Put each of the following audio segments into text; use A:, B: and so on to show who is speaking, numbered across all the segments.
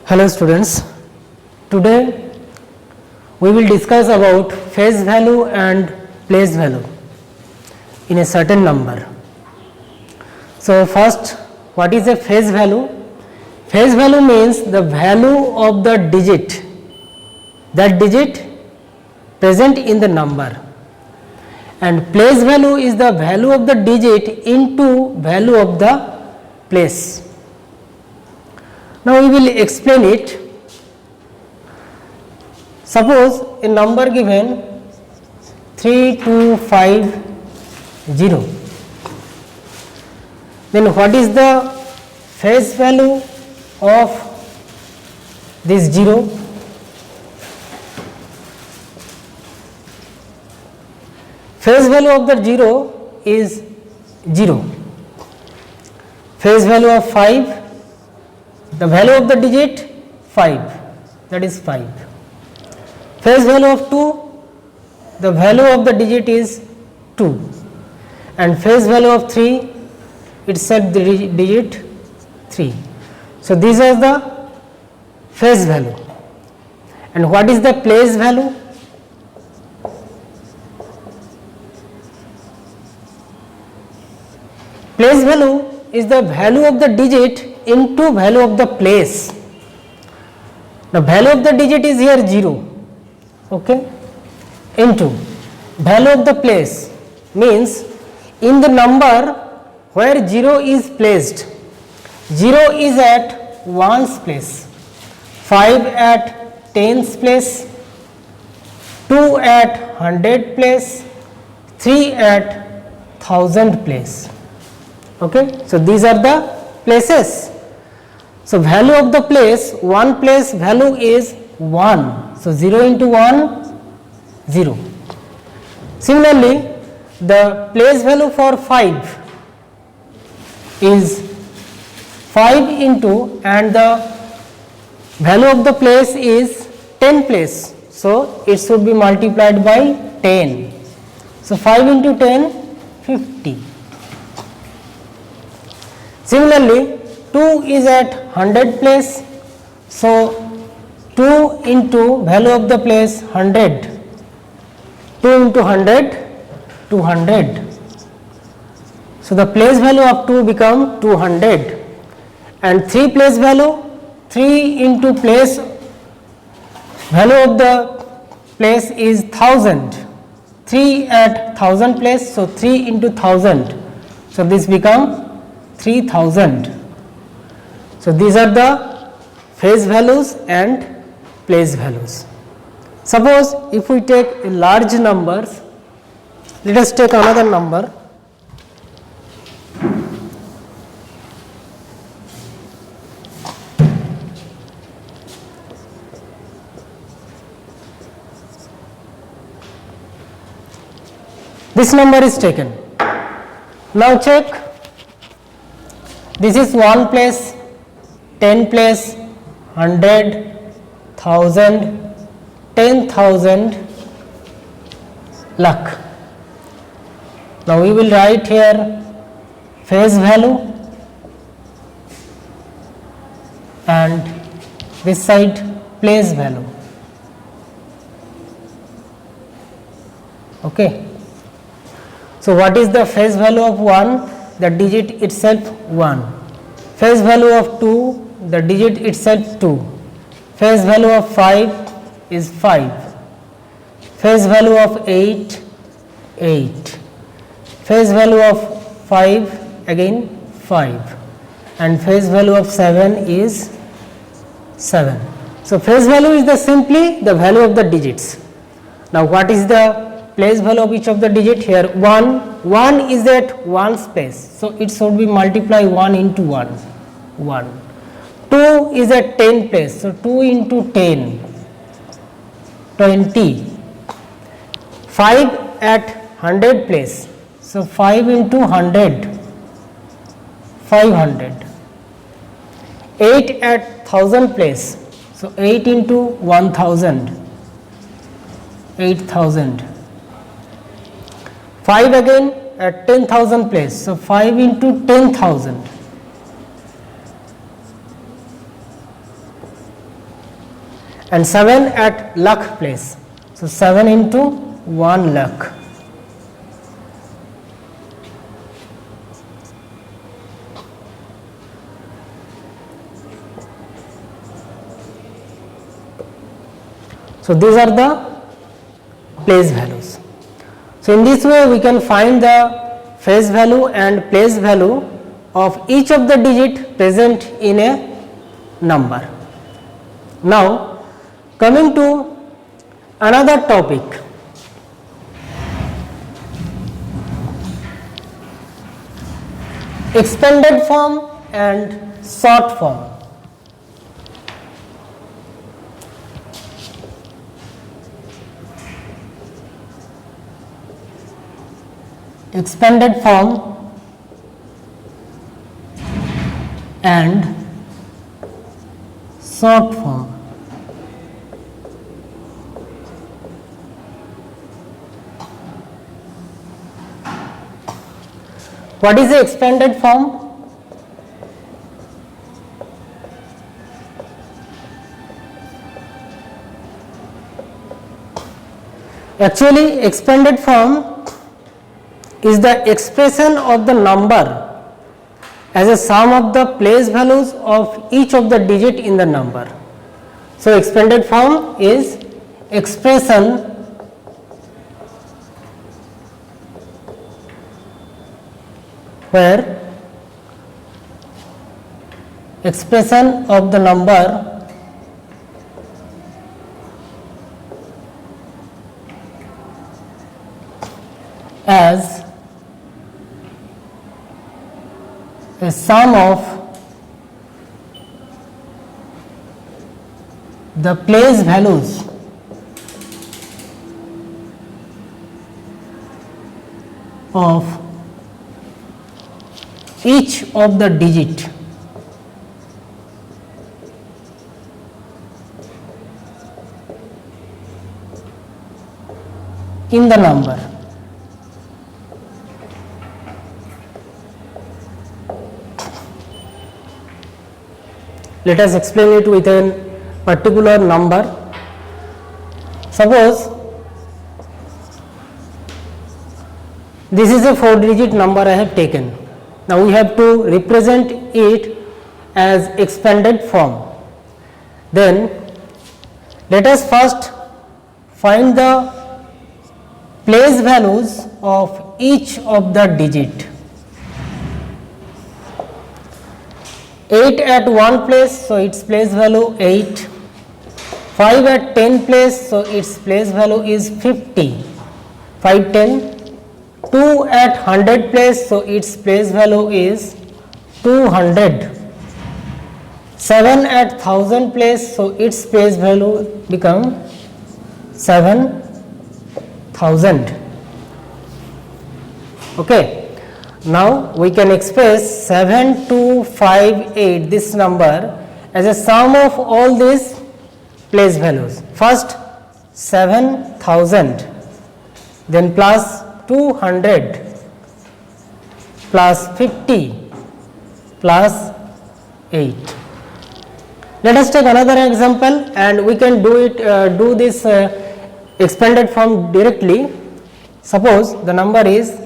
A: Hello students, today we will discuss about phase value and place value in a certain number. So first, what is a phase value? Phase value means the value of the digit, that digit present in the number, and place value is the value of the digit into value of the place. Now we will explain it. Suppose a number given 3250, then what is the phase value of this 0? Phase value of the 0 is 0. Phase value of 5, the value of the digit 5, that is 5. Phase value of 2, the value of the digit is 2, and phase value of 3 itself the digit 3. So these are the phase value. And what is the place value? Place value is the value of the digit into value of the place. The value of the digit is here 0, okay, into value of the place means in the number where 0 is placed, 0 is at 1's place, 5 at 10's place, 2 at 100 place, 3 at 1000 place. Okay, so these are the places. So value of the place, one place value is 1. So 0 into 1, 0. Similarly, the place value for 5 is 5 into, and the value of the place is 10 place. So it should be multiplied by 10. So 5 into 10, 50. Similarly, 2 is at 100 place, so 2 into value of the place 100, 2 into 100, 200. So the place value of 2 become 200, and 3 place value, 3 into place value of the place is 1000, 3 at 1000 place, so 3 into 1000, so this become 3000. So these are the phase values and place values. Suppose if we take large numbers, let us take another number. This number is taken. Now check. This is 1 place, 10 place, 100, 1000, 10,000, lakh. Now we will write here phase value, and this side place value. Okay. So what is the phase value of 1? The digit itself 1. Phase value of 2, the digit itself 2. Phase value of 5 is 5. Phase value of 8, 8. Phase value of 5, again 5. And phase value of 7 is 7. So phase value is the simply the value of the digits. Now what is the place value of each of the digit? Here 1 is at 1's place, so it should be multiply 1 into 1, 1. 2 is at 10 place, so 2 into 10, 20. 5 at 100 place, so 5 into 100, 500. 8 at 1000 place, so 8 into 1000, 8000. 5 again at 10,000 place, so 5 into 10,000, and 7 at lakh place. So 7 into 1 lakh. So these are the place values. So in this way we can find the face value and place value of each of the digit present in a number. Now coming to another topic, expanded form and short form. Expanded form and short form. What is the expanded form? Actually, expanded form is the expression of the number as a sum of the place values of each of the digit in the number. So expanded form is expression where expression of the number as a sum of the place values of each of the digit in the number. Let us explain it with a particular number. Suppose this is a 4-digit number I have taken. Now we have to represent it as expanded form. Then let us first find the place values of each of the digit. 8 at 1 place, so its place value 8. 5 at 10 place, so its place value is 50. 5, 10. 2 at 100 place, so its place value is 200. 7 at 1000 place, so its place value become 7000. Okay. Now we can express 7258 this number as a sum of all these place values. First 7000, then plus 200 plus 50 plus 8. Let us take another example and we can do this expanded form directly. Suppose the number is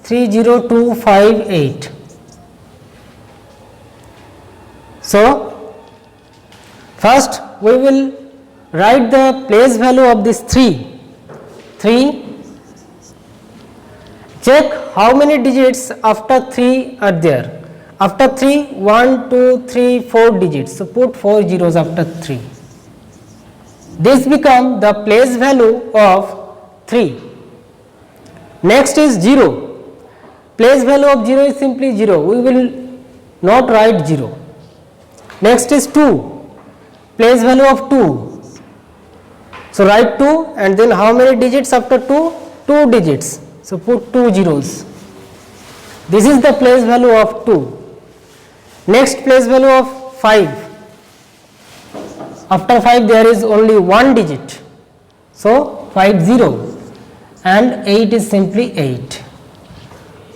A: 30258. So first we will write the place value of this 3. Check how many digits after 3 are there. After 3, 1, 2, 3, 4 digits. So put 4 zeros after 3. This become the place value of 3. Next is 0. Place value of 0 is simply 0. We will not write 0. Next is 2. Place value of 2. So write 2 and then how many digits after 2? 2 digits. So put 2 zeros. This is the place value of 2. Next place value of 5. After 5 there is only 1 digit. So 50 and 8 is simply 8.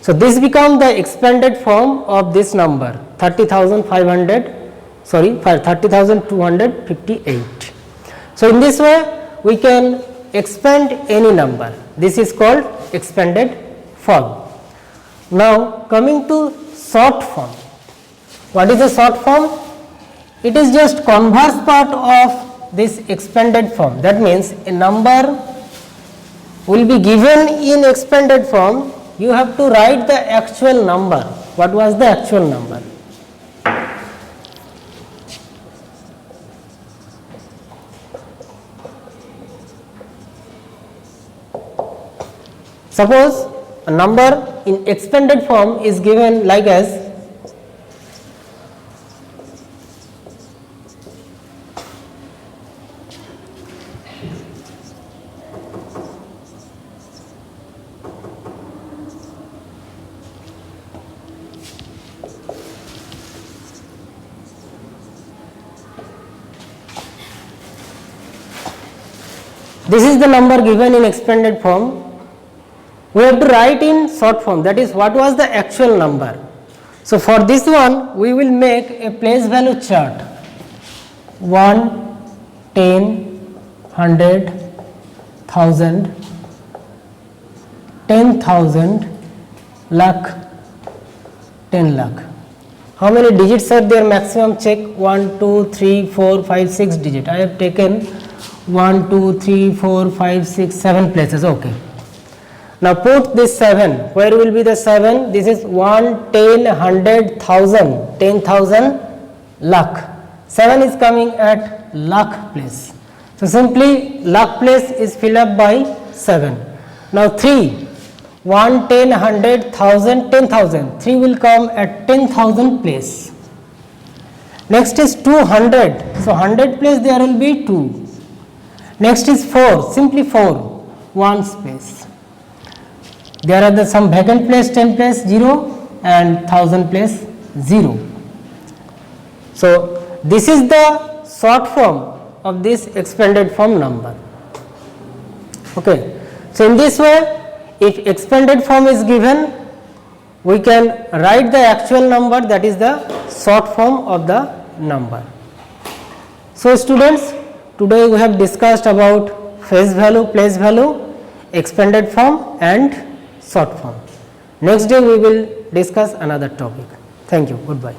A: So this becomes the expanded form of this number 30,258. So in this way we can expand any number. This is called expanded form. Now coming to short form. What is the short form? It is just converse part of this expanded form. That means a number will be given in expanded form, you have to write the actual number. What was the actual number? Suppose a number in expanded form is given like as this is the number given in expanded form. We have to write in short form, that is what was the actual number. So for this one we will make a place value chart 1, 10, 100, 1000, 10,000, lakh, 10 lakh. How many digits are there? Maximum check 1, 2, 3, 4, 5, 6 digit. I have taken 1, 2, 3, 4, 5, 6, 7 places. Okay. Now put this 7. Where will be the 7? This is 1, 10, 100, 1000, 10,000, lakh. 7 is coming at lakh place. So simply lakh place is filled up by 7. Now 3, 1, 10, 100, 1000, 10,000. 3 will come at 10,000 place. Next is 200. So 100 place there will be 2. Next is 4, simply 4, 1 space. There are some vacant place, 10 place 0 and 1000 place 0. So this is the short form of this expanded form number. Okay. So in this way, if expanded form is given, we can write the actual number, that is the short form of the number. So students, today we have discussed about face value, place value, expanded form and short form. Next day we will discuss another topic. Thank you. Goodbye.